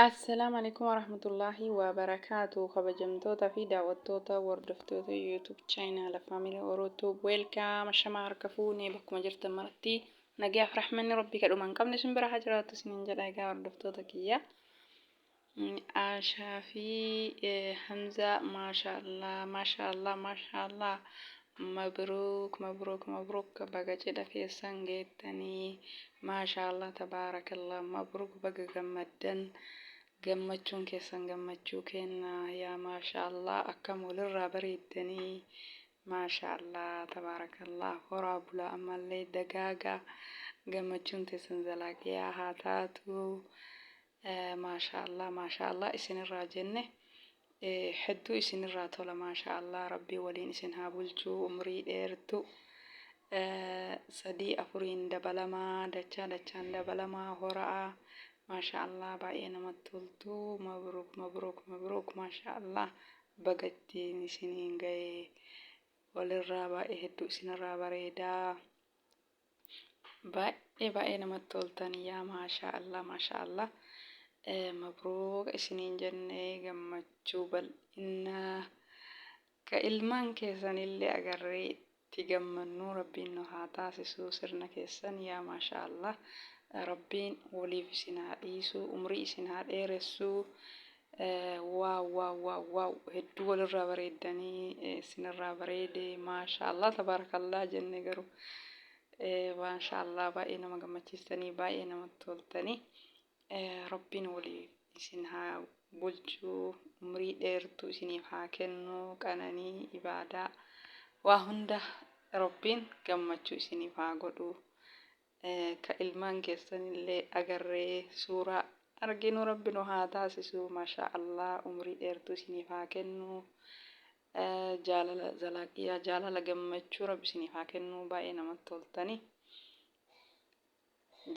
Assalaamu alaikum warahmatullahi wabarakaatu. Kabajamtoota fi daawwattoota hordoftoota YouTube channel Family Orootoo welcome shama harka fuunee bakkuma jirtan maratti nagaaf rahmanni rabbii kadhuma hin qabne isin bira haa jiraattu isiniin jedha egaa hordoftoota kiyya. Aashaa fi Hamza maashaallah mabruuk baga cidha keessan geettanii maashaallah tabaarakallah mabruuk baga gammaddan. Gammachuun keessan gammachuu kenna yaa maashaallah akkam walirraa bareeddanii maashaallah tabaarakallah horaa bulaa ammallee dagaagaa gammachuun teessan zalaaqiyaa haa taatu maashaallah isinirraa jenne hedduu isinirraa tola maashaallah rabbii waliin isin haa bulchuu umrii dheertu sadii afuriin dabalamaa dachaan dabalamaa horaa maashaallah baay'ee namatti toltu mabruuk maashaallah bagattiin isiniin ga'e walirraa baay'ee hedduu isinirraa bareedaa baay'ee namatti toltan yaa maashaallah mabruuk isiniin jennee gammachuu bal'inaa ka ilmaan keessanillee agarree itti gammannuu rabbiin nu haa taasisuu sirna keessan yaa maashaallah rabbiin waliif isin haa dhiisuu umrii isin haa dheeressuu waaw hedduu walirraa bareeddanii isinirraa bareede maashaallah tabaarakallah jenne garuu maashaallah baay'ee nama gammachiistanii baay'ee namatti toltanii rabbiin waliif isin haa bulchuu umrii dheertuu isiniif haa kennu qananii ibaadaa waa hunda rabbiin gammachuu isiniif haa godhu ka ilmaan keessanillee agarree suuraa arginu rabbi nu haa taasisu maashaallah umrii dheertuu isiniif haa kennu jaalala zalaaqiyaa jaalala gammachuu rabbi isiniif haa kennu baay'ee namatti toltanii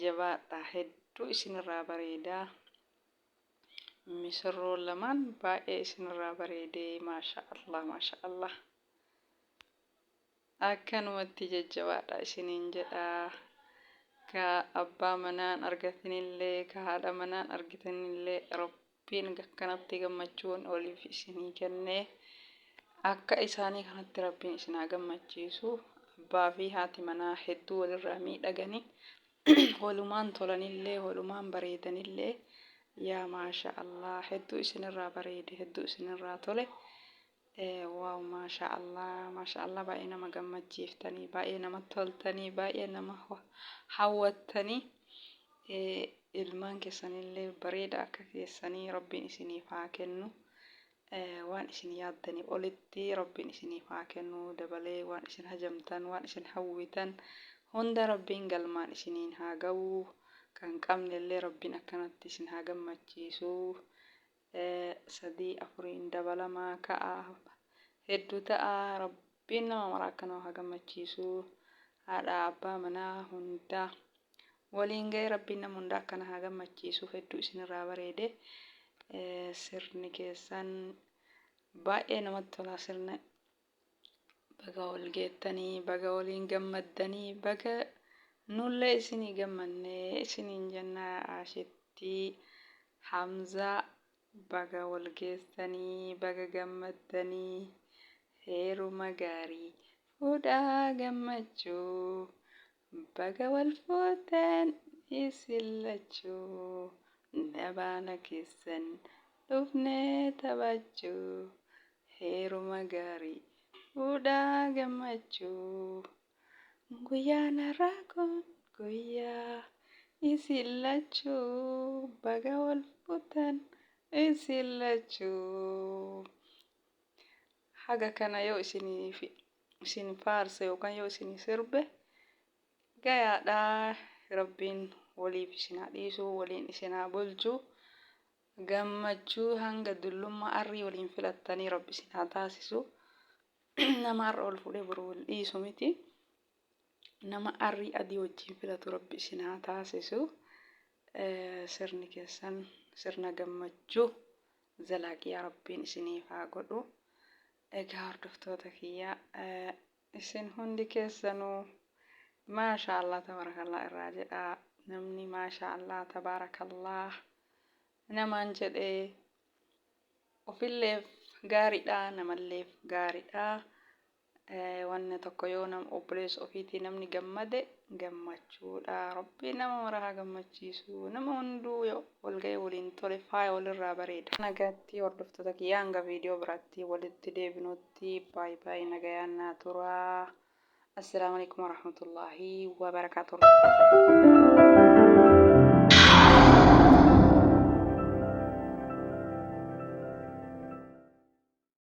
jabaadha hedduu isinirraa bareedaa misirroon lamaan baay'ee isinirraa bareedee maashaallah akkanumatti jajjabaadha isiniin jedhaa ka abbaa manaan argatanillee ka haadha manaan argitanillee rabbiin akkanatti gammachuun oliif isinii kennee akka isaanii kanatti rabbiin isin haa gammachiisu abbaa fi haati manaa hedduu walirraa miidhaganii walumaan tolanillee walumaan bareedanillee yaa maashaallah hedduu isinirraa bareede hedduu isinirraa tole waaw maashaallah baay'ee nama gammachiiftanii baay'ee namatti toltanii baay'ee nama hawwattanii ilmaan keessanillee bareeda akka keessanii rabbiin isiniif haa kennu waan isin yaaddanii olitti rabbiin isiniif haa kennu dabalee waan isin hajamtan waan isin hawwitan hunda rabbiin galmaan isiniin haa ga'u kan qabnellee rabbiin akkanatti isin haa gammachiisu sadii afuriin dabalamaa ka'a hedduu ta'a rabbiin nama mara akkanaa haa gammachiisu haadha abbaa manaa hunda waliin ga'ee rabbiin nama hunda akkana haa gammachiisu hedduu isinirraa bareede sirni keessan baay'ee namatti tola sirna baga wal geettanii baga waliin gammaddanii baga nullee isinii gammannee isiniin jennaa Aashitti Hamzaa baga wal geessanii baga gammaddanii heeruma gaarii fuudhaa gammachuu baga wal fuuteen isin lachuu nabaana keessan dhufnee taphachuu heeruma gaarii fuudhaa gammachuu guyyaan har'aa kun guyyaa isin lachuu baga wal fuuteen isin lachuu haga kana yoo isin faarse yookaan yoo isin sirbe gayaadhaa rabbiin waliif isin haa dhiisu waliin isin haa bulchu gammachuu hanga dullummaa arrii waliin filattanii rabbi isin haa taasisu nama har'a ol fuudhee boruu wal dhiisu miti nama arrii adii wajjin filatu rabbi isin haa taasisu sirni keessan sirna gammachuu zalaaqiyaa rabbiin isiniif haa godhu egaa hordoftoota kiyyaa isin hundi keessanuu maashaallah tabarakallah irraa jedhaa namni maashaallah tabarakallah namaan jedhee ofilleef gaariidha namalleef gaariidha. Wanni tokko yoo obboleessa ofiitii namni gammade gammachuudha. Rabbi nama mara haa gammachiisu. Nama hunduu yoo wal ga'ee waliin tole faaya walirraa bareeda. Nagaatti hordoftoota kiyyaa hanga viidiyoo biraatti walitti deebinutti baay'ee baay'ee nagayaan naa turaa. Assalaamu alaikum warahmatullahi wabarakatuh.